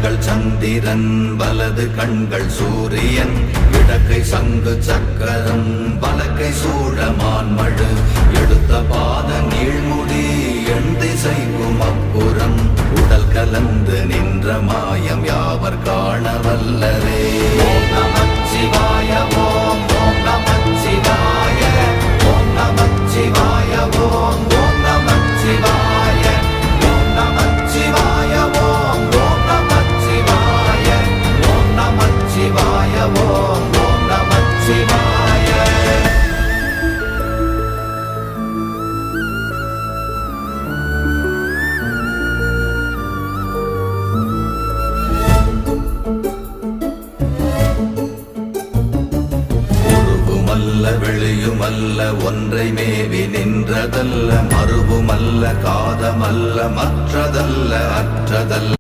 கண்கள் சந்திரன் வலது கண்கள் சூரியன் இடக்கை சங்கு சக்கரம் வலக்கை சூழமான்மழு எடுத்த பாத நீழ்முடி எண் திசைக்கும் அப்புறம் உடல் கலந்து நின்ற மாயம் யாவர் காண வல்லரே. ஓம் நமச்சிவாய ஓம் ஓம் நமச்சிவாய ஓம் நமச்சிவாய ஓம் ஓம் நமச்சிவாய ஓம் நமச்சிவாய ஓம் ஓம் நமச்சிவாய ஓம் நமச்சிவாய ஓம் ஓம் நமச்சிவாய. வெளியுமல்ல ஒன்றை மேவி நின்றதல்ல மறுவுமல்ல காதமல்ல மற்றதல்ல அற்றதல்ல